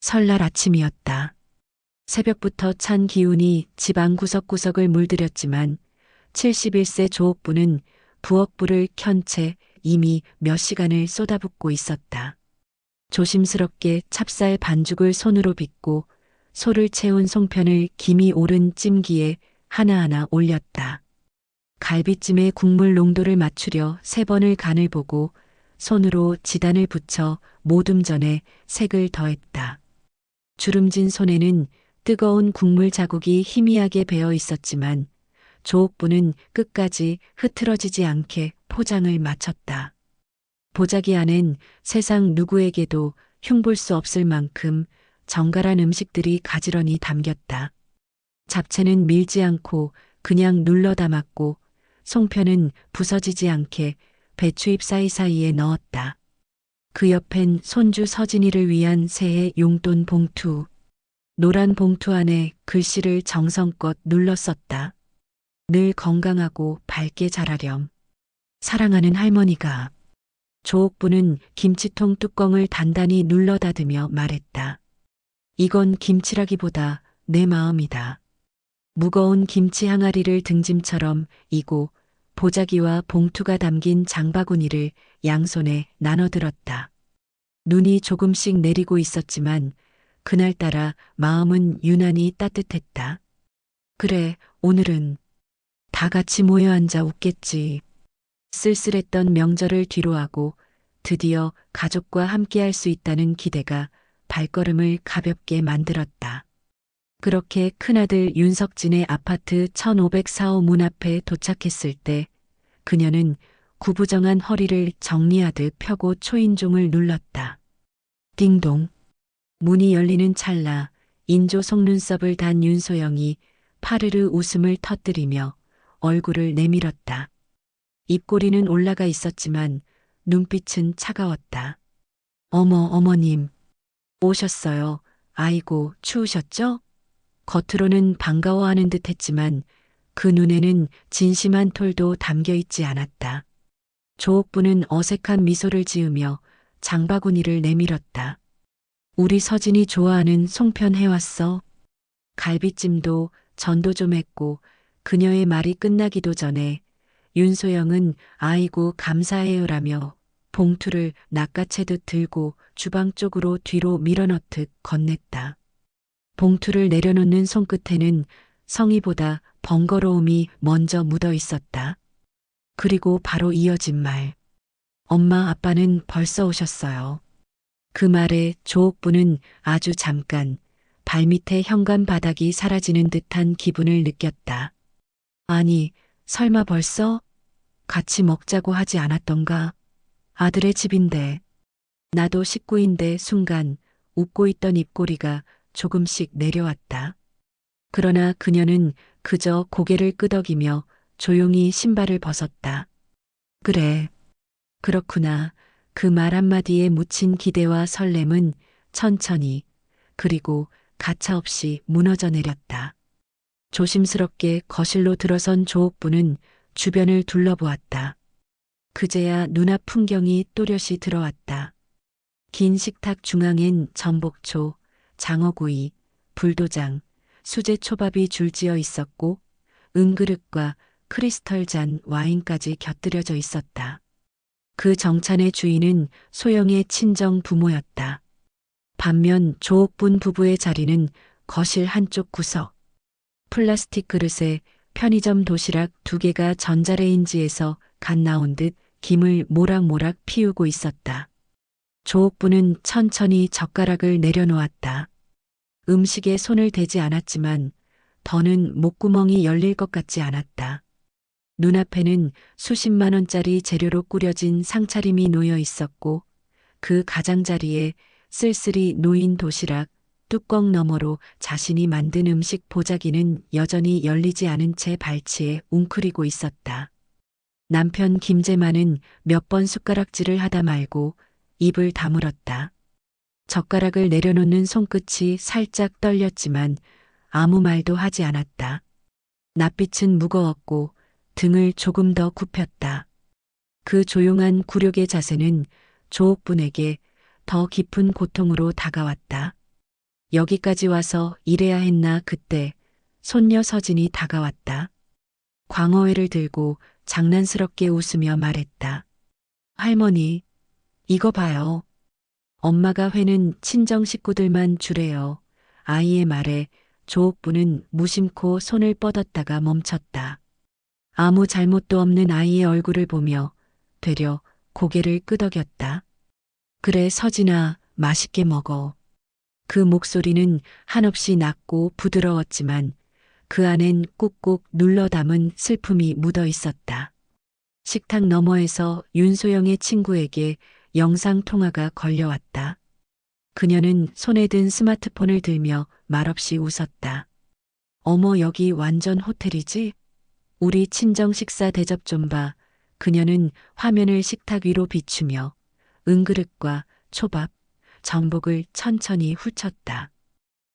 설날 아침이었다. 새벽부터 찬 기운이 집안 구석구석을 물들였지만 71세 조옥부는 부엌불을 켠 채 이미 몇 시간을 쏟아붓고 있었다. 조심스럽게 찹쌀 반죽을 손으로 빚고 소를 채운 송편을 김이 오른 찜기에 하나하나 올렸다. 갈비찜의 국물 농도를 맞추려 3번을 간을 보고 손으로 지단을 붙여 모둠 전에 색을 더했다. 주름진 손에는 뜨거운 국물 자국이 희미하게 배어 있었지만 조옥부는 끝까지 흐트러지지 않게 포장을 마쳤다. 보자기 안엔 세상 누구에게도 흉볼 수 없을 만큼 정갈한 음식들이 가지런히 담겼다. 잡채는 밀지 않고 그냥 눌러 담았고 송편은 부서지지 않게 배추잎 사이사이에 넣었다. 그 옆엔 손주 서진이를 위한 새해 용돈 봉투. 노란 봉투 안에 글씨를 정성껏 눌러 썼다. 늘 건강하고 밝게 자라렴. 사랑하는 할머니가. 조옥부는 김치통 뚜껑을 단단히 눌러 닫으며 말했다. 이건 김치라기보다 내 마음이다. 무거운 김치 항아리를 등짐처럼 이고 보자기와 봉투가 담긴 장바구니를 양손에 나눠들었다. 눈이 조금씩 내리고 있었지만 그날따라 마음은 유난히 따뜻했다. 그래, 오늘은 다 같이 모여 앉아 웃겠지. 쓸쓸했던 명절을 뒤로하고 드디어 가족과 함께할 수 있다는 기대가 발걸음을 가볍게 만들었다. 그렇게 큰아들 윤석진의 아파트 1504호 문 앞에 도착했을 때 그녀는 구부정한 허리를 정리하듯 펴고 초인종을 눌렀다. 띵동. 문이 열리는 찰나 인조 속눈썹을 단 윤소영이 파르르 웃음을 터뜨리며 얼굴을 내밀었다. 입꼬리는 올라가 있었지만 눈빛은 차가웠다. 어머님. 오셨어요. 아이고, 추우셨죠? 겉으로는 반가워하는 듯 했지만 그 눈에는 진심한 톨도 담겨 있지 않았다. 조옥부는 어색한 미소를 지으며 장바구니를 내밀었다. 우리 서진이 좋아하는 송편 해왔어. 갈비찜도 전도 좀 했고 그녀의 말이 끝나기도 전에 윤소영은 아이고 감사해요라며 봉투를 낚아채듯 들고 주방 쪽으로 뒤로 밀어넣듯 건넸다. 봉투를 내려놓는 손끝에는 성의보다 번거로움이 먼저 묻어 있었다. 그리고 바로 이어진 말. 엄마 아빠는 벌써 오셨어요. 그 말에 조옥부는 아주 잠깐 발밑에 현관 바닥이 사라지는 듯한 기분을 느꼈다. 아니, 설마 벌써? 같이 먹자고 하지 않았던가? 아들의 집인데. 나도 식구인데 순간 웃고 있던 입꼬리가 조금씩 내려왔다. 그러나 그녀는 그저 고개를 끄덕이며 조용히 신발을 벗었다. 그래. 그렇구나. 그 말 한마디에 묻힌 기대와 설렘은 천천히 그리고 가차없이 무너져 내렸다. 조심스럽게 거실로 들어선 조옥부는 주변을 둘러보았다. 그제야 눈앞 풍경이 또렷이 들어왔다. 긴 식탁 중앙엔 전복초, 장어구이, 불도장, 수제초밥이 줄지어 있었고 은그릇과 크리스털 잔 와인까지 곁들여져 있었다. 그 정찬의 주인은 소영의 친정 부모였다. 반면 조옥분 부부의 자리는 거실 한쪽 구석. 플라스틱 그릇에 편의점 도시락 2개가 전자레인지에서 갓 나온 듯 김을 모락모락 피우고 있었다. 조옥부는 천천히 젓가락을 내려놓았다. 음식에 손을 대지 않았지만 더는 목구멍이 열릴 것 같지 않았다. 눈앞에는 수십만 원짜리 재료로 꾸려진 상차림이 놓여 있었고 그 가장자리에 쓸쓸히 놓인 도시락, 뚜껑 너머로 자신이 만든 음식 보자기는 여전히 열리지 않은 채 발치에 웅크리고 있었다. 남편 김재만은 몇 번 숟가락질을 하다 말고 입을 다물었다. 젓가락을 내려놓는 손끝이 살짝 떨렸지만 아무 말도 하지 않았다. 낯빛은 무거웠고 등을 조금 더 굽혔다. 그 조용한 굴욕의 자세는 조옥분에게 더 깊은 고통으로 다가왔다. 여기까지 와서 이래야 했나. 그때 손녀 서진이 다가왔다. 광어회를 들고 장난스럽게 웃으며 말했다. 할머니, 이거 봐요. 엄마가 회는 친정 식구들만 주래요. 아이의 말에 조옥부는 무심코 손을 뻗었다가 멈췄다. 아무 잘못도 없는 아이의 얼굴을 보며 되려 고개를 끄덕였다. 그래, 서진아, 맛있게 먹어. 그 목소리는 한없이 낮고 부드러웠지만 그 안엔 꾹꾹 눌러 담은 슬픔이 묻어 있었다. 식탁 너머에서 윤소영의 친구에게 영상 통화가 걸려왔다. 그녀는 손에 든 스마트폰을 들며 말없이 웃었다. 어머, 여기 완전 호텔이지? 우리 친정 식사 대접 좀 봐. 그녀는 화면을 식탁 위로 비추며 은그릇과 초밥, 전복을 천천히 훑었다.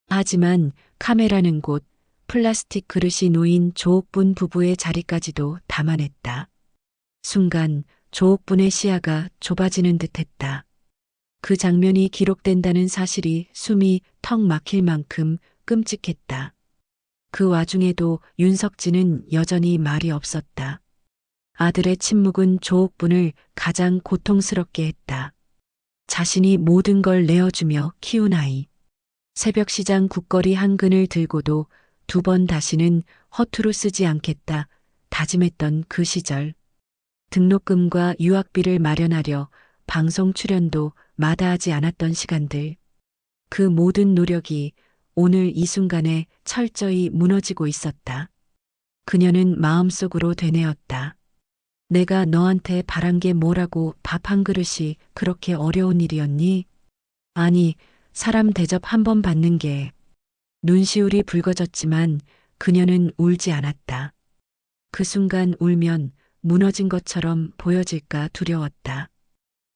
하지만 카메라는 곧 플라스틱 그릇이 놓인 조옥분 부부의 자리까지도 담아냈다. 순간 조옥분의 시야가 좁아지는 듯했다. 그 장면이 기록된다는 사실이 숨이 턱 막힐 만큼 끔찍했다. 그 와중에도 윤석진은 여전히 말이 없었다. 아들의 침묵은 조옥분을 가장 고통스럽게 했다. 자신이 모든 걸 내어주며 키운 아이. 새벽 시장 국거리 한 근을 들고도 두 번 다시는 허투루 쓰지 않겠다 다짐했던 그 시절. 등록금과 유학비를 마련하려 방송 출연도 마다하지 않았던 시간들. 그 모든 노력이 오늘 이 순간에 철저히 무너지고 있었다. 그녀는 마음속으로 되뇌었다. 내가 너한테 바란 게 뭐라고 밥 한 그릇이 그렇게 어려운 일이었니? 아니, 사람 대접 한 번 받는 게. 눈시울이 붉어졌지만 그녀는 울지 않았다. 그 순간 울면 무너진 것처럼 보여질까 두려웠다.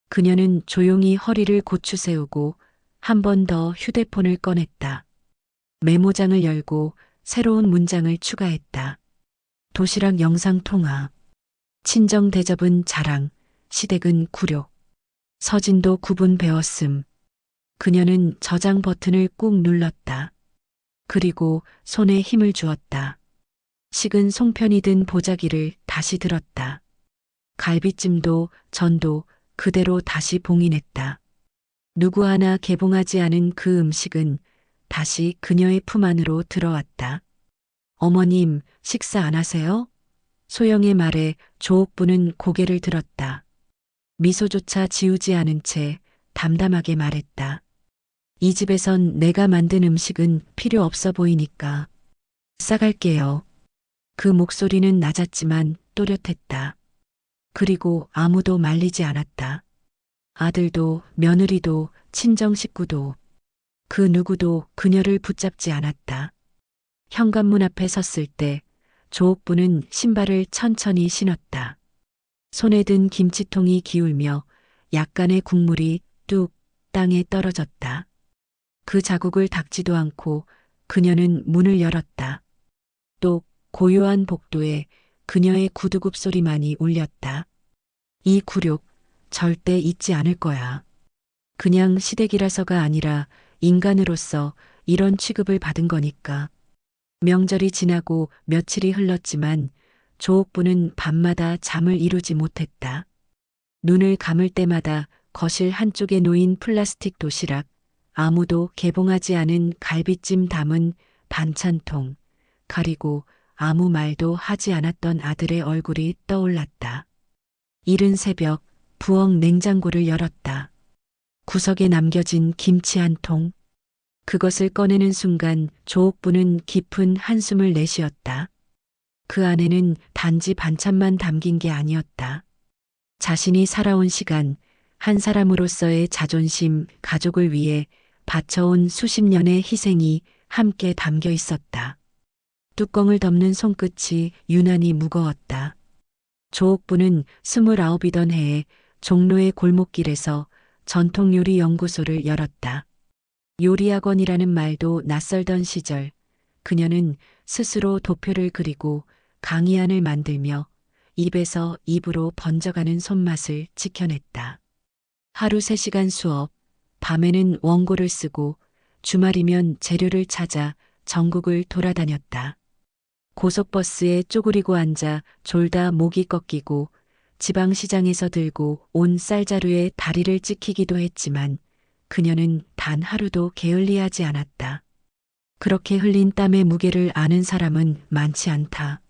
그녀는 조용히 허리를 고추 세우고 한 번 더 휴대폰을 꺼냈다. 메모장을 열고 새로운 문장을 추가했다. 도시락 영상 통화. 친정 대접은 자랑, 시댁은 굴욕. 서진도 구분 배웠음. 그녀는 저장 버튼을 꾹 눌렀다. 그리고 손에 힘을 주었다. 식은 송편이 든 보자기를 다시 들었다. 갈비찜도 전도 그대로 다시 봉인했다. 누구 하나 개봉하지 않은 그 음식은 다시 그녀의 품 안으로 들어왔다. 어머님, 식사 안 하세요? 소영의 말에 조옥부는 고개를 들었다. 미소조차 지우지 않은 채 담담하게 말했다. 이 집에선 내가 만든 음식은 필요 없어 보이니까 싸갈게요. 그 목소리는 낮았지만 또렷했다. 그리고 아무도 말리지 않았다. 아들도 며느리도 친정 식구도 그 누구도 그녀를 붙잡지 않았다. 현관문 앞에 섰을 때 조옥부는 신발을 천천히 신었다. 손에 든 김치통이 기울며 약간의 국물이 뚝 땅에 떨어졌다. 그 자국을 닦지도 않고 그녀는 문을 열었다. 또 고요한 복도에 그녀의 구두굽 소리만이 울렸다. 이 굴욕 절대 잊지 않을 거야. 그냥 시댁이라서가 아니라 인간으로서 이런 취급을 받은 거니까. 명절이 지나고 며칠이 흘렀지만 조옥부는 밤마다 잠을 이루지 못했다. 눈을 감을 때마다 거실 한쪽에 놓인 플라스틱 도시락, 아무도 개봉하지 않은 갈비찜 담은 반찬통, 그리고 아무 말도 하지 않았던 아들의 얼굴이 떠올랐다. 이른 새벽 부엌 냉장고를 열었다. 구석에 남겨진 김치 한 통. 그것을 꺼내는 순간 조옥부는 깊은 한숨을 내쉬었다. 그 안에는 단지 반찬만 담긴 게 아니었다. 자신이 살아온 시간, 한 사람으로서의 자존심, 가족을 위해 바쳐온 수십 년의 희생이 함께 담겨 있었다. 뚜껑을 덮는 손끝이 유난히 무거웠다. 조옥부는 29이던 해에 종로의 골목길에서 전통요리 연구소를 열었다. 요리학원이라는 말도 낯설던 시절, 그녀는 스스로 도표를 그리고 강의안을 만들며 입에서 입으로 번져가는 손맛을 지켜냈다. 하루 3시간 수업, 밤에는 원고를 쓰고 주말이면 재료를 찾아 전국을 돌아다녔다. 고속버스에 쪼그리고 앉아 졸다 목이 꺾이고 지방시장에서 들고 온 쌀자루에 다리를 찍히기도 했지만 그녀는 단 하루도 게을리하지 않았다. 그렇게 흘린 땀의 무게를 아는 사람은 많지 않다.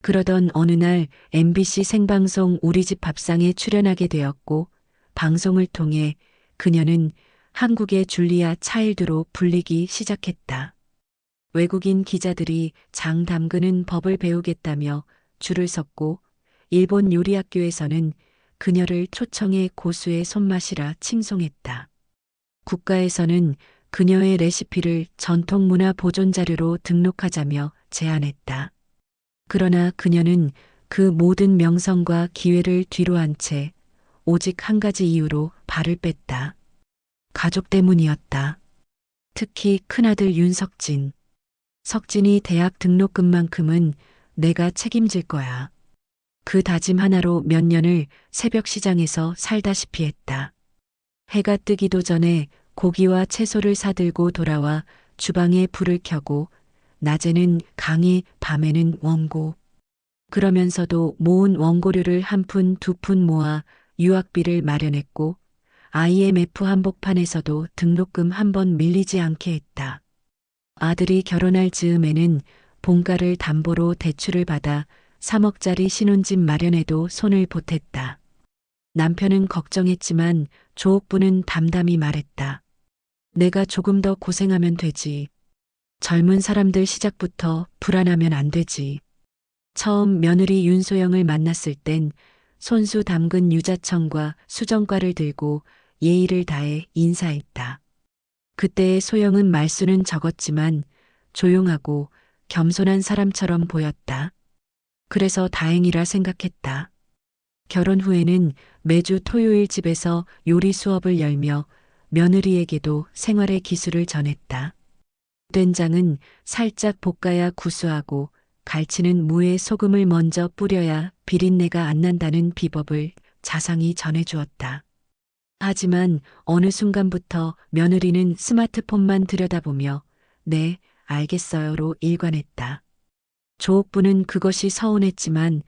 그러던 어느 날 MBC 생방송 우리 집 밥상에 출연하게 되었고 방송을 통해 그녀는 한국의 줄리아 차일드로 불리기 시작했다. 외국인 기자들이 장 담그는 법을 배우겠다며 줄을 섰고 일본 요리학교에서는 그녀를 초청해 고수의 손맛이라 칭송했다. 국가에서는 그녀의 레시피를 전통문화 보존자료로 등록하자며 제안했다. 그러나 그녀는 그 모든 명성과 기회를 뒤로 한 채 오직 한 가지 이유로 발을 뺐다. 가족 때문이었다. 특히 큰아들 윤석진. 석진이 대학 등록금만큼은 내가 책임질 거야. 그 다짐 하나로 몇 년을 새벽 시장에서 살다시피 했다. 해가 뜨기도 전에 고기와 채소를 사들고 돌아와 주방에 불을 켜고 낮에는 강의, 밤에는 원고. 그러면서도 모은 원고료를 한 푼, 두 푼 모아 유학비를 마련했고 IMF 한복판에서도 등록금 한 번 밀리지 않게 했다. 아들이 결혼할 즈음에는 본가를 담보로 대출을 받아 3억짜리 신혼집 마련에도 손을 보탰다. 남편은 걱정했지만 조옥부는 담담히 말했다. 내가 조금 더 고생하면 되지. 젊은 사람들 시작부터 불안하면 안 되지. 처음 며느리 윤소영을 만났을 땐 손수 담근 유자청과 수정과를 들고 예의를 다해 인사했다. 그때의 소영은 말수는 적었지만 조용하고 겸손한 사람처럼 보였다. 그래서 다행이라 생각했다. 결혼 후에는 매주 토요일 집에서 요리 수업을 열며 며느리에게도 생활의 기술을 전했다. 된장은 살짝 볶아야 구수하고 갈치는 무에 소금을 먼저 뿌려야 비린내가 안 난다는 비법을 자상히 전해주었다. 하지만 어느 순간부터 며느리는 스마트폰만 들여다보며 네, 알겠어요로 일관했다. 조옥부는 그것이 서운했지만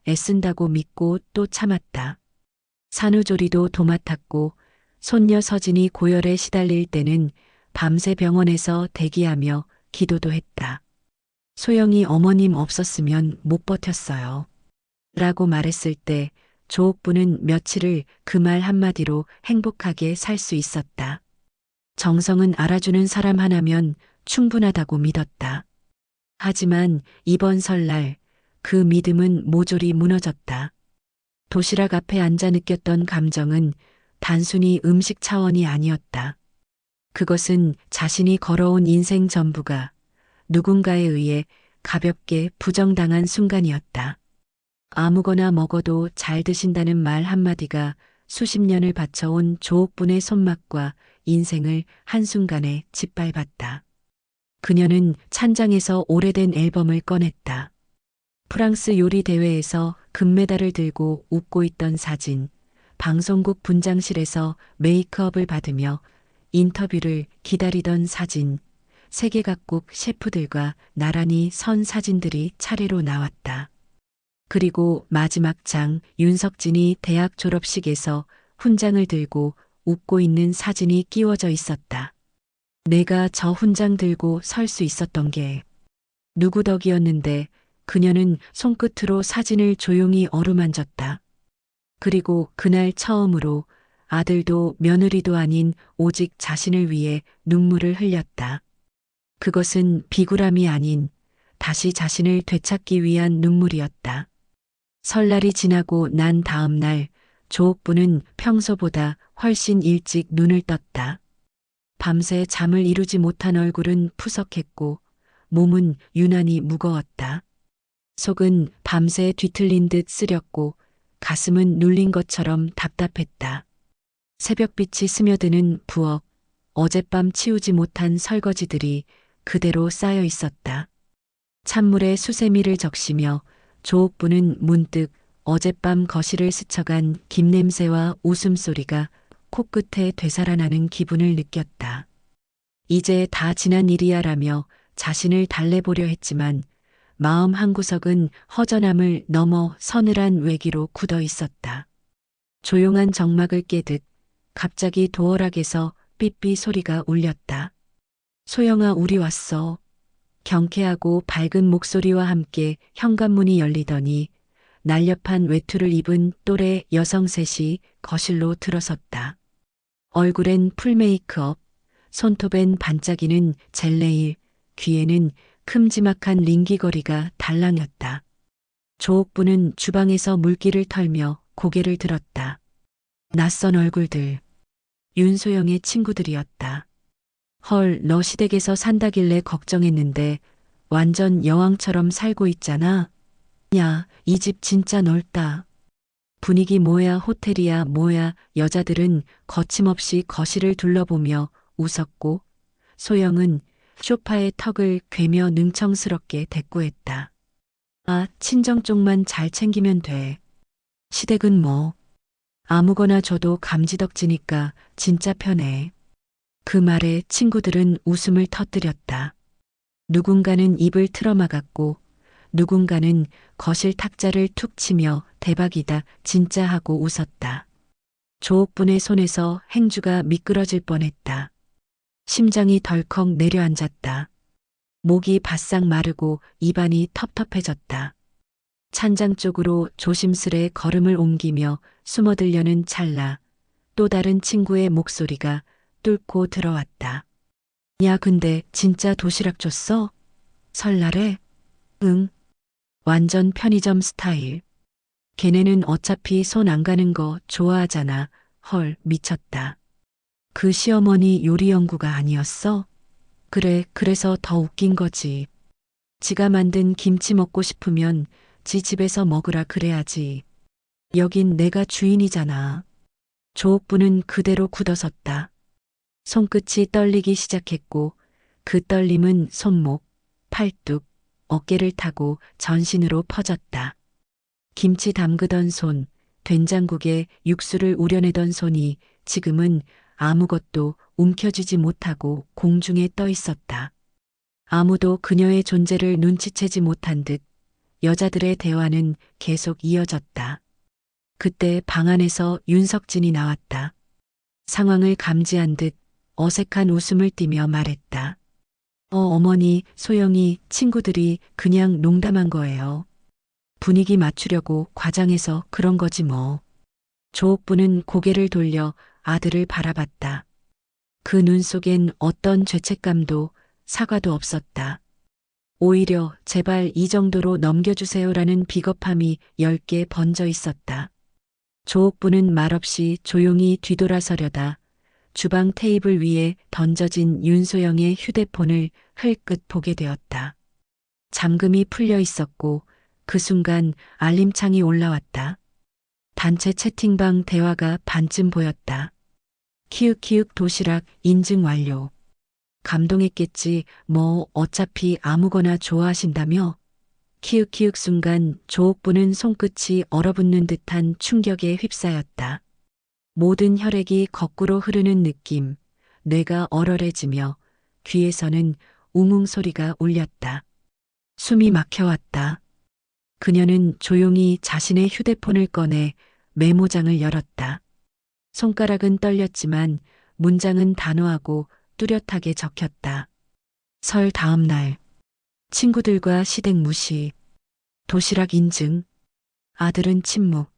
애쓴다고 믿고 또 참았다. 산후조리도 도맡았고 손녀 서진이 고열에 시달릴 때는 밤새 병원에서 대기하며 기도도 했다. 소영이 어머님 없었으면 못 버텼어요. 라고 말했을 때 조옥부는 며칠을 그 말 한마디로 행복하게 살 수 있었다. 정성은 알아주는 사람 하나면 충분하다고 믿었다. 하지만 이번 설날 그 믿음은 모조리 무너졌다. 도시락 앞에 앉아 느꼈던 감정은 단순히 음식 차원이 아니었다. 그것은 자신이 걸어온 인생 전부가 누군가에 의해 가볍게 부정당한 순간이었다. 아무거나 먹어도 잘 드신다는 말 한마디가 수십 년을 바쳐온 조옥분의 손맛과 인생을 한순간에 짓밟았다. 그녀는 찬장에서 오래된 앨범을 꺼냈다. 프랑스 요리 대회에서 금메달을 들고 웃고 있던 사진, 방송국 분장실에서 메이크업을 받으며 인터뷰를 기다리던 사진, 세계 각국 셰프들과 나란히 선 사진들이 차례로 나왔다. 그리고 마지막 장 윤석진이 대학 졸업식에서 훈장을 들고 웃고 있는 사진이 끼워져 있었다. 내가 저 훈장 들고 설 수 있었던 게 누구 덕이었는데 그녀는 손끝으로 사진을 조용히 어루만졌다. 그리고 그날 처음으로 아들도 며느리도 아닌 오직 자신을 위해 눈물을 흘렸다. 그것은 비굴함이 아닌 다시 자신을 되찾기 위한 눈물이었다. 설날이 지나고 난 다음 날 조옥부는 평소보다 훨씬 일찍 눈을 떴다. 밤새 잠을 이루지 못한 얼굴은 푸석했고 몸은 유난히 무거웠다. 속은 밤새 뒤틀린 듯 쓰렸고 가슴은 눌린 것처럼 답답했다. 새벽빛이 스며드는 부엌, 어젯밤 치우지 못한 설거지들이 그대로 쌓여 있었다. 찬물에 수세미를 적시며 조옥부는 문득 어젯밤 거실을 스쳐간 김냄새와 웃음소리가 코끝에 되살아나는 기분을 느꼈다. 이제 다 지난 일이야라며 자신을 달래보려 했지만 마음 한구석은 허전함을 넘어 서늘한 외기로 굳어 있었다. 조용한 정막을 깨듯 갑자기 도어락에서 삐삐 소리가 울렸다. 소영아, 우리 왔어. 경쾌하고 밝은 목소리와 함께 현관문이 열리더니 날렵한 외투를 입은 또래 여성 셋이 거실로 들어섰다. 얼굴엔 풀메이크업, 손톱엔 반짝이는 젤네일, 귀에는 큼지막한 링귀걸이가 달랑였다. 조옥부는 주방에서 물기를 털며 고개를 들었다. 낯선 얼굴들. 윤소영의 친구들이었다. 헐, 너 시댁에서 산다길래 걱정했는데 완전 여왕처럼 살고 있잖아. 야, 이 집 진짜 넓다. 분위기 뭐야, 호텔이야 뭐야. 여자들은 거침없이 거실을 둘러보며 웃었고 소영은 소파에 턱을 괴며 능청스럽게 대꾸했다. 아, 친정 쪽만 잘 챙기면 돼. 시댁은 뭐 아무거나 줘도 감지덕지니까 진짜 편해. 그 말에 친구들은 웃음을 터뜨렸다. 누군가는 입을 틀어막았고 누군가는 거실 탁자를 툭 치며 대박이다 진짜 하고 웃었다. 조옥분의 손에서 행주가 미끄러질 뻔했다. 심장이 덜컥 내려앉았다. 목이 바싹 마르고 입안이 텁텁해졌다. 찬장 쪽으로 조심스레 걸음을 옮기며 숨어들려는 찰나 또 다른 친구의 목소리가 뚫고 들어왔다. 야, 근데 진짜 도시락 줬어? 설날에? 응. 완전 편의점 스타일. 걔네는 어차피 손 안 가는 거 좋아하잖아. 헐, 미쳤다. 그 시어머니 요리 연구가 아니었어? 그래, 그래서 더 웃긴 거지. 지가 만든 김치 먹고 싶으면 지 집에서 먹으라 그래야지. 여긴 내가 주인이잖아. 조옥부는 그대로 굳어섰다. 손끝이 떨리기 시작했고 그 떨림은 손목, 팔뚝, 어깨를 타고 전신으로 퍼졌다. 김치 담그던 손, 된장국에 육수를 우려내던 손이 지금은 아무것도 움켜쥐지 못하고 공중에 떠 있었다. 아무도 그녀의 존재를 눈치채지 못한 듯 여자들의 대화는 계속 이어졌다. 그때 방 안에서 윤석진이 나왔다. 상황을 감지한 듯 어색한 웃음을 띠며 말했다. 어머니, 소영이 친구들이 그냥 농담한 거예요. 분위기 맞추려고 과장해서 그런 거지 뭐. 조옥부는 고개를 돌려 아들을 바라봤다. 그 눈 속엔 어떤 죄책감도 사과도 없었다. 오히려 제발 이 정도로 넘겨주세요라는 비겁함이 10개 번져 있었다. 조옥부는 말없이 조용히 뒤돌아서려다 주방 테이블 위에 던져진 윤소영의 휴대폰을 흘끗 보게 되었다. 잠금이 풀려 있었고 그 순간 알림창이 올라왔다. 단체 채팅방 대화가 반쯤 보였다. 키읔키읔 도시락 인증 완료. 감동했겠지 뭐 어차피 아무거나 좋아하신다며. 키읔키읔 순간 조옥부는 손끝이 얼어붙는 듯한 충격에 휩싸였다. 모든 혈액이 거꾸로 흐르는 느낌, 뇌가 얼얼해지며 귀에서는 웅웅 소리가 울렸다. 숨이 막혀왔다. 그녀는 조용히 자신의 휴대폰을 꺼내 메모장을 열었다. 손가락은 떨렸지만 문장은 단호하고 뚜렷하게 적혔다. 설 다음 날, 친구들과 시댁 무시, 도시락 인증, 아들은 침묵,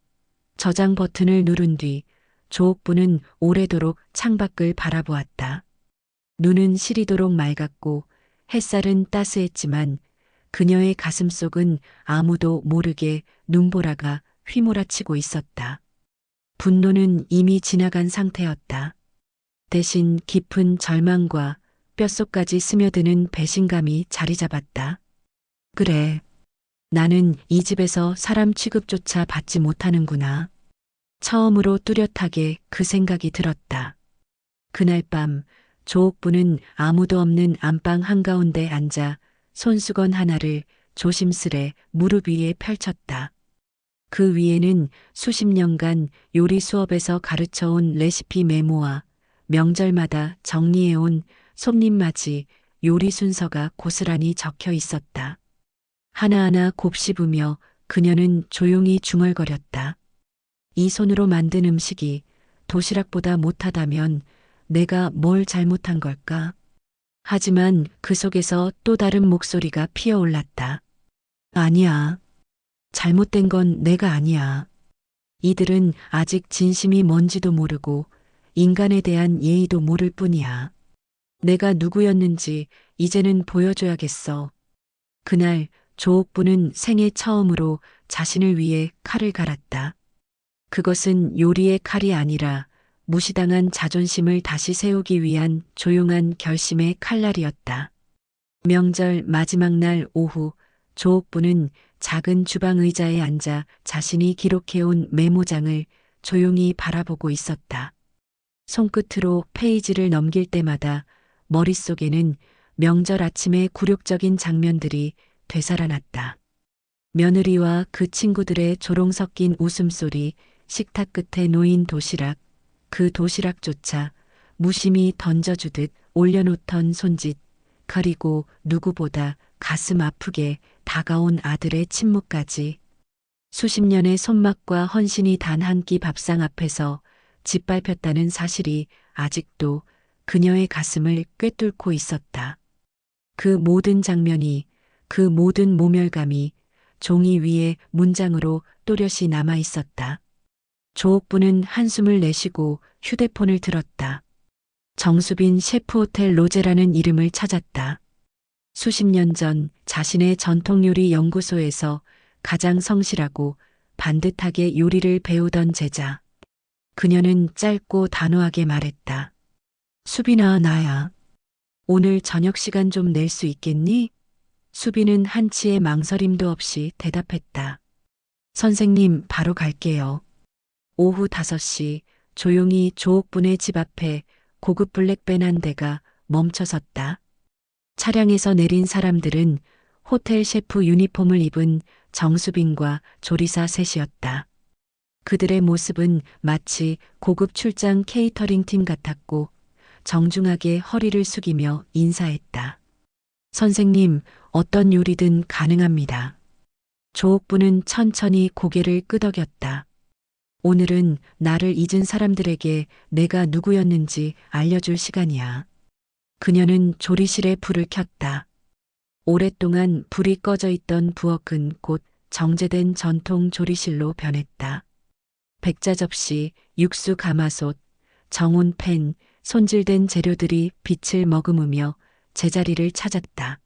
저장 버튼을 누른 뒤 조옥부는 오래도록 창밖을 바라보았다. 눈은 시리도록 맑았고 햇살은 따스했지만 그녀의 가슴속은 아무도 모르게 눈보라가 휘몰아치고 있었다. 분노는 이미 지나간 상태였다. 대신 깊은 절망과 뼛속까지 스며드는 배신감이 자리 잡았다. 그래, 나는 이 집에서 사람 취급조차 받지 못하는구나. 처음으로 뚜렷하게 그 생각이 들었다. 그날 밤 조옥부는 아무도 없는 안방 한가운데 앉아 손수건 하나를 조심스레 무릎 위에 펼쳤다. 그 위에는 수십 년간 요리 수업에서 가르쳐온 레시피 메모와 명절마다 정리해온 손님 맞이, 요리 순서가 고스란히 적혀 있었다. 하나하나 곱씹으며 그녀는 조용히 중얼거렸다. 이 손으로 만든 음식이 도시락보다 못하다면 내가 뭘 잘못한 걸까? 하지만 그 속에서 또 다른 목소리가 피어올랐다. 아니야. 잘못된 건 내가 아니야. 이들은 아직 진심이 뭔지도 모르고 인간에 대한 예의도 모를 뿐이야. 내가 누구였는지 이제는 보여줘야겠어. 그날 조옥부는 생애 처음으로 자신을 위해 칼을 갈았다. 그것은 요리의 칼이 아니라 무시당한 자존심을 다시 세우기 위한 조용한 결심의 칼날이었다. 명절 마지막 날 오후 조옥부는 작은 주방 의자에 앉아 자신이 기록해온 메모장을 조용히 바라보고 있었다. 손끝으로 페이지를 넘길 때마다 머릿속에는 명절 아침의 굴욕적인 장면들이 되살아났다. 며느리와 그 친구들의 조롱 섞인 웃음소리, 식탁 끝에 놓인 도시락, 그 도시락조차 무심히 던져주듯 올려놓던 손짓, 그리고 누구보다 가슴 아프게 다가온 아들의 침묵까지. 수십 년의 손맛과 헌신이 단 한 끼 밥상 앞에서 짓밟혔다는 사실이 아직도 그녀의 가슴을 꿰뚫고 있었다. 그 모든 장면이, 그 모든 모멸감이 종이 위에 문장으로 또렷이 남아 있었다. 조옥부는 한숨을 내쉬고 휴대폰을 들었다. 정수빈 셰프 호텔 로제라는 이름을 찾았다. 수십 년 전 자신의 전통요리 연구소에서 가장 성실하고 반듯하게 요리를 배우던 제자. 그녀는 짧고 단호하게 말했다. 수빈아, 나야. 오늘 저녁 시간 좀 낼 수 있겠니? 수빈은 한치의 망설임도 없이 대답했다. 선생님, 바로 갈게요. 오후 5시 조용히 조옥분의 집 앞에 고급 블랙벤 한 대가 멈춰섰다. 차량에서 내린 사람들은 호텔 셰프 유니폼을 입은 정수빈과 조리사 셋이었다. 그들의 모습은 마치 고급 출장 케이터링 팀 같았고 정중하게 허리를 숙이며 인사했다. 선생님, 어떤 요리든 가능합니다. 조옥부는 천천히 고개를 끄덕였다. 오늘은 나를 잊은 사람들에게 내가 누구였는지 알려줄 시간이야. 그녀는 조리실에 불을 켰다. 오랫동안 불이 꺼져 있던 부엌은 곧 정제된 전통 조리실로 변했다. 백자 접시, 육수 가마솥, 정온 팬, 손질된 재료들이 빛을 머금으며 제자리를 찾았다.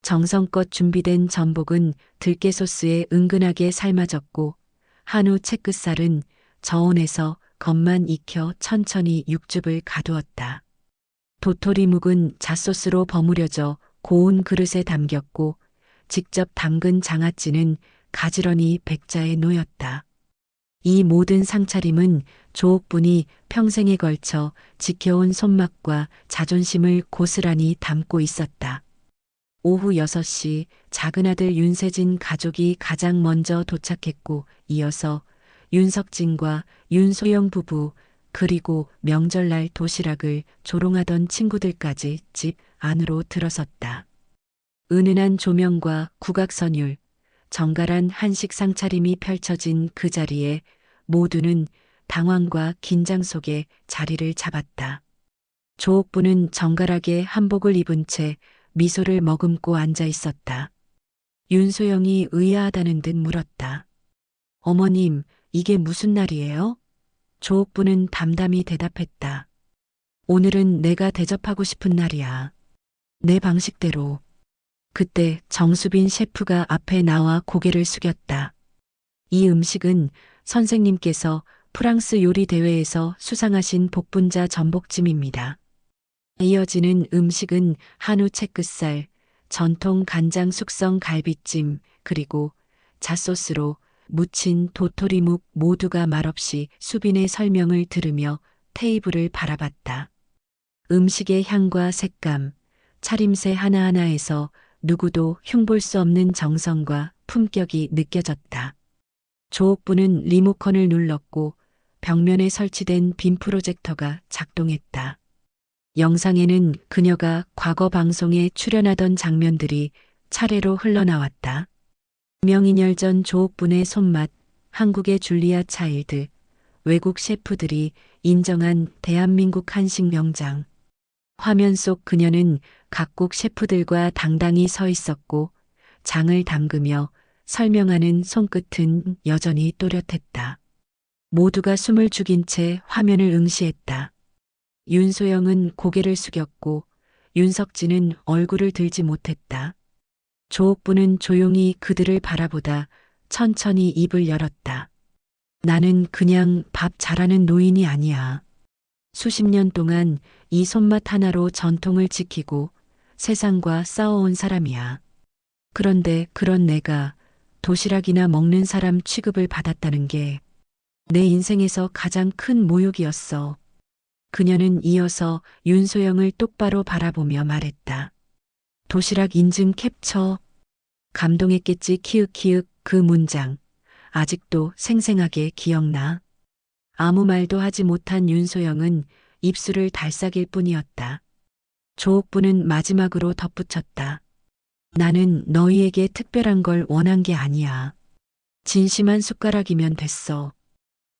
정성껏 준비된 전복은 들깨 소스에 은근하게 삶아졌고 한우 채끝살은 저온에서 겉만 익혀 천천히 육즙을 가두었다. 도토리묵은 잣소스로 버무려져 고운 그릇에 담겼고 직접 담근 장아찌는 가지런히 백자에 놓였다. 이 모든 상차림은 조옥분이 평생에 걸쳐 지켜온 손맛과 자존심을 고스란히 담고 있었다. 오후 6시 작은 아들 윤세진 가족이 가장 먼저 도착했고 이어서 윤석진과 윤소영 부부 그리고 명절날 도시락을 조롱하던 친구들까지 집 안으로 들어섰다. 은은한 조명과 국악선율, 정갈한 한식 상차림이 펼쳐진 그 자리에 모두는 당황과 긴장 속에 자리를 잡았다. 조옥부는 정갈하게 한복을 입은 채 미소를 머금고 앉아 있었다. 윤소영이 의아하다는 듯 물었다. 어머님, 이게 무슨 날이에요? 조옥부는 담담히 대답했다. 오늘은 내가 대접하고 싶은 날이야. 내 방식대로. 그때 정수빈 셰프가 앞에 나와 고개를 숙였다. 이 음식은 선생님께서 프랑스 요리 대회에서 수상하신 복분자 전복찜입니다. 이어지는 음식은 한우 채끝살, 전통 간장 숙성 갈비찜, 그리고 잣소스로 무친 도토리묵 모두가 말없이 수빈의 설명을 들으며 테이블을 바라봤다. 음식의 향과 색감, 차림새 하나하나에서 누구도 흉볼 수 없는 정성과 품격이 느껴졌다. 조옥부는 리모컨을 눌렀고 벽면에 설치된 빔 프로젝터가 작동했다. 영상에는 그녀가 과거 방송에 출연하던 장면들이 차례로 흘러나왔다. 명인열전 조옥분의 손맛, 한국의 줄리아 차일드, 외국 셰프들이 인정한 대한민국 한식 명장. 화면 속 그녀는 각국 셰프들과 당당히 서 있었고 장을 담그며 설명하는 손끝은 여전히 또렷했다. 모두가 숨을 죽인 채 화면을 응시했다. 윤소영은 고개를 숙였고 윤석진은 얼굴을 들지 못했다. 조옥부는 조용히 그들을 바라보다 천천히 입을 열었다. 나는 그냥 밥 잘하는 노인이 아니야. 수십 년 동안 이 손맛 하나로 전통을 지키고 세상과 싸워온 사람이야. 그런데 그런 내가 도시락이나 먹는 사람 취급을 받았다는 게 내 인생에서 가장 큰 모욕이었어. 그녀는 이어서 윤소영을 똑바로 바라보며 말했다. 도시락 인증 캡처. 감동했겠지 키읔키읔 그 문장. 아직도 생생하게 기억나. 아무 말도 하지 못한 윤소영은 입술을 달싹일 뿐이었다. 조옥부는 마지막으로 덧붙였다. 나는 너희에게 특별한 걸 원한 게 아니야. 진심한 숟가락이면 됐어.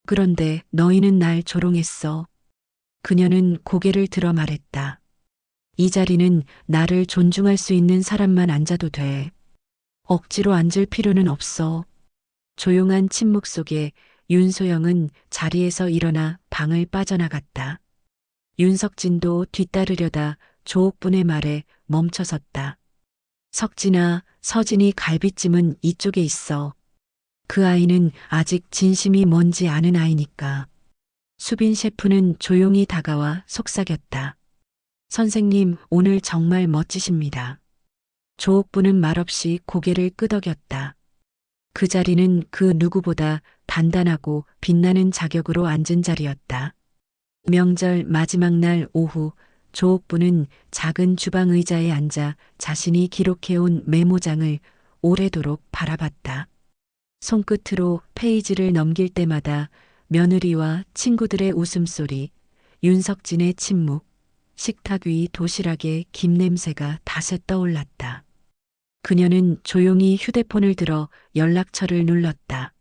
그런데 너희는 날 조롱했어. 그녀는 고개를 들어 말했다. 이 자리는 나를 존중할 수 있는 사람만 앉아도 돼. 억지로 앉을 필요는 없어. 조용한 침묵 속에 윤소영은 자리에서 일어나 방을 빠져나갔다. 윤석진도 뒤따르려다 조옥분의 말에 멈춰섰다. 석진아, 서진이 갈비찜은 이쪽에 있어. 그 아이는 아직 진심이 뭔지 아는 아이니까. 수빈 셰프는 조용히 다가와 속삭였다. 선생님, 오늘 정말 멋지십니다. 조옥부는 말없이 고개를 끄덕였다. 그 자리는 그 누구보다 단단하고 빛나는 자격으로 앉은 자리였다. 명절 마지막 날 오후 조옥부는 작은 주방 의자에 앉아 자신이 기록해온 메모장을 오래도록 바라봤다. 손끝으로 페이지를 넘길 때마다 며느리와 친구들의 웃음소리, 윤석진의 침묵, 식탁 위 도시락의 김 냄새가 닷새 떠올랐다. 그녀는 조용히 휴대폰을 들어 연락처를 눌렀다.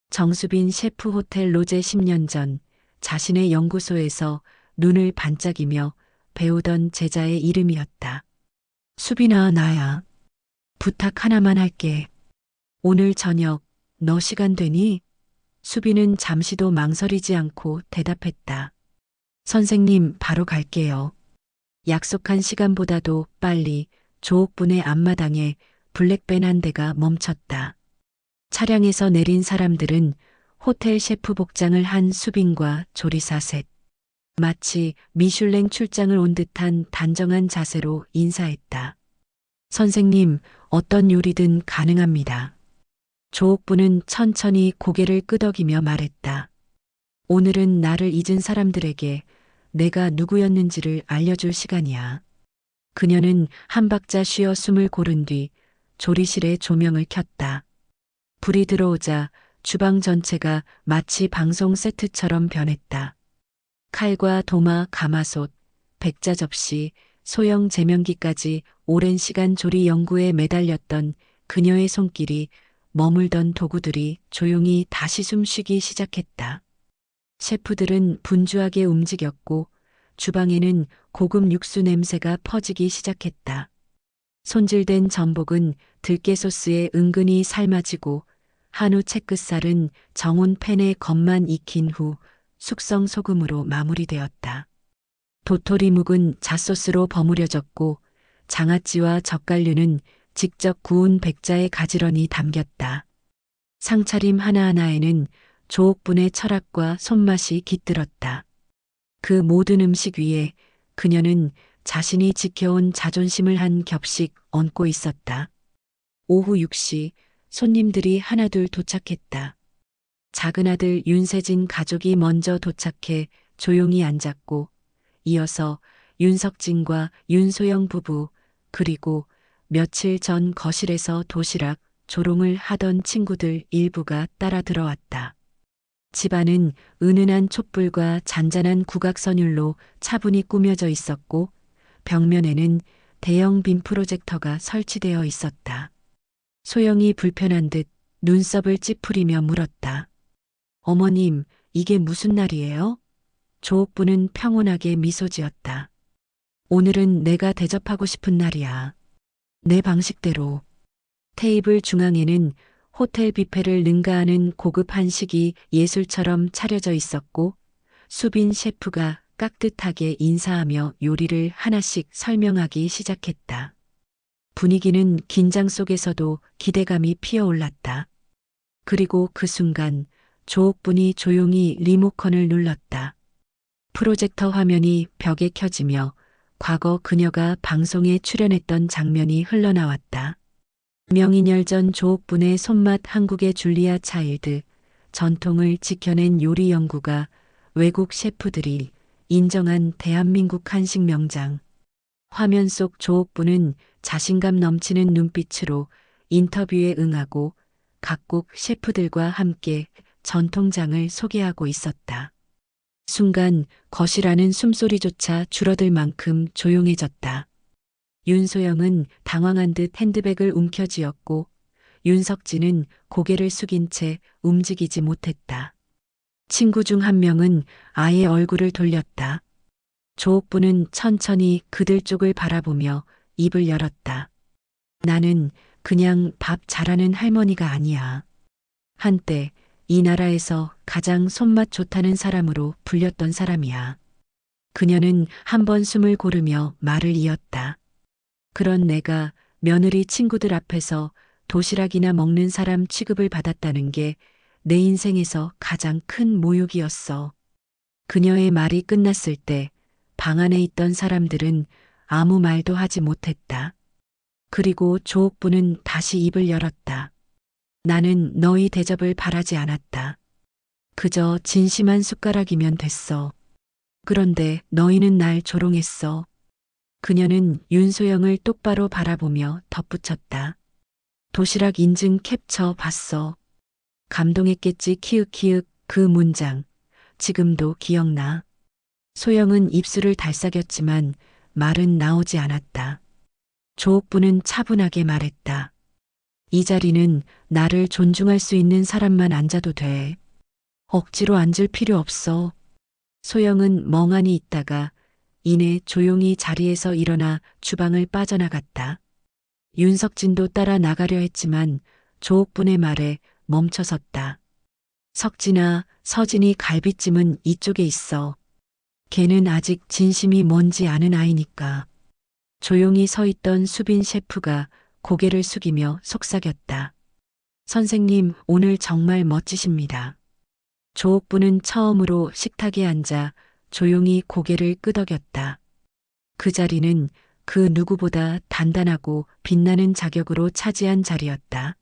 정수빈 셰프 호텔 로제 10년 전 자신의 연구소에서 눈을 반짝이며 배우던 제자의 이름이었다. 수빈아, 나야. 부탁 하나만 할게. 오늘 저녁 너 시간 되니? 수빈은 잠시도 망설이지 않고 대답했다. 선생님, 바로 갈게요. 약속한 시간보다도 빨리 조옥분의 앞마당에 블랙벤 한 대가 멈췄다. 차량에서 내린 사람들은 호텔 셰프 복장을 한 수빈과 조리사 셋. 마치 미슐랭 출장을 온 듯한 단정한 자세로 인사했다. 선생님, 어떤 요리든 가능합니다. 조옥부는 천천히 고개를 끄덕이며 말했다. 오늘은 나를 잊은 사람들에게 내가 누구였는지를 알려줄 시간이야. 그녀는 한 박자 쉬어 숨을 고른 뒤 조리실의 조명을 켰다. 불이 들어오자 주방 전체가 마치 방송 세트처럼 변했다. 칼과 도마, 가마솥, 백자 접시, 소형 제면기까지 오랜 시간 조리 연구에 매달렸던 그녀의 손길이 머물던 도구들이 조용히 다시 숨쉬기 시작했다. 셰프들은 분주하게 움직였고 주방에는 고급 육수 냄새가 퍼지기 시작했다. 손질된 전복은 들깨 소스에 은근히 삶아지고 한우 채끝살은 정온 팬에 겉만 익힌 후 숙성 소금으로 마무리되었다. 도토리묵은 잣소스로 버무려졌고 장아찌와 젓갈류는 직접 구운 백자의 가지런히 담겼다. 상차림 하나하나에는 조옥분의 철학과 손맛이 깃들었다. 그 모든 음식 위에 그녀는 자신이 지켜온 자존심을 한 겹씩 얹고 있었다. 오후 6시 손님들이 하나둘 도착했다. 작은 아들 윤세진 가족이 먼저 도착해 조용히 앉았고 이어서 윤석진과 윤소영 부부 그리고 며칠 전 거실에서 도시락, 조롱을 하던 친구들 일부가 따라 들어왔다. 집안은 은은한 촛불과 잔잔한 국악선율로 차분히 꾸며져 있었고 벽면에는 대형 빔 프로젝터가 설치되어 있었다. 소영이 불편한 듯 눈썹을 찌푸리며 물었다. 어머님, 이게 무슨 날이에요? 조옥부는 평온하게 미소 지었다. 오늘은 내가 대접하고 싶은 날이야. 내 방식대로. 테이블 중앙에는 호텔 뷔페를 능가하는 고급 한식이 예술처럼 차려져 있었고 수빈 셰프가 깍듯하게 인사하며 요리를 하나씩 설명하기 시작했다. 분위기는 긴장 속에서도 기대감이 피어올랐다. 그리고 그 순간 조옥분이 조용히 리모컨을 눌렀다. 프로젝터 화면이 벽에 켜지며 과거 그녀가 방송에 출연했던 장면이 흘러나왔다. 명인열 전 조옥분의 손맛 한국의 줄리아 차일드, 전통을 지켜낸 요리 연구가 외국 셰프들이 인정한 대한민국 한식 명장. 화면 속 조옥분은 자신감 넘치는 눈빛으로 인터뷰에 응하고 각국 셰프들과 함께 전통장을 소개하고 있었다. 순간 거실 안은 숨소리조차 줄어들 만큼 조용해졌다. 윤소영은 당황한 듯 핸드백을 움켜쥐었고 윤석진은 고개를 숙인 채 움직이지 못했다. 친구 중 한 명은 아예 얼굴을 돌렸다. 조옥부는 천천히 그들 쪽을 바라보며 입을 열었다. 나는 그냥 밥 잘하는 할머니가 아니야. 한때 이 나라에서 가장 손맛 좋다는 사람으로 불렸던 사람이야. 그녀는 한 번 숨을 고르며 말을 이었다. 그런 내가 며느리 친구들 앞에서 도시락이나 먹는 사람 취급을 받았다는 게 내 인생에서 가장 큰 모욕이었어. 그녀의 말이 끝났을 때 방 안에 있던 사람들은 아무 말도 하지 못했다. 그리고 조옥부는 다시 입을 열었다. 나는 너희 대접을 바라지 않았다. 그저 진심한 숟가락이면 됐어. 그런데 너희는 날 조롱했어. 그녀는 윤소영을 똑바로 바라보며 덧붙였다. 도시락 인증 캡처 봤어. 감동했겠지 키읔키읔 그 문장. 지금도 기억나. 소영은 입술을 달싹였지만 말은 나오지 않았다. 조옥부는 차분하게 말했다. 이 자리는 나를 존중할 수 있는 사람만 앉아도 돼. 억지로 앉을 필요 없어. 소영은 멍하니 있다가 이내 조용히 자리에서 일어나 주방을 빠져나갔다. 윤석진도 따라 나가려 했지만 조옥분의 말에 멈춰섰다. 석진아, 서진이 갈비찜은 이쪽에 있어. 걔는 아직 진심이 뭔지 아는 아이니까. 조용히 서 있던 수빈 셰프가 고개를 숙이며 속삭였다. 선생님, 오늘 정말 멋지십니다. 조옥부는 처음으로 식탁에 앉아 조용히 고개를 끄덕였다. 그 자리는 그 누구보다 단단하고 빛나는 자격으로 차지한 자리였다.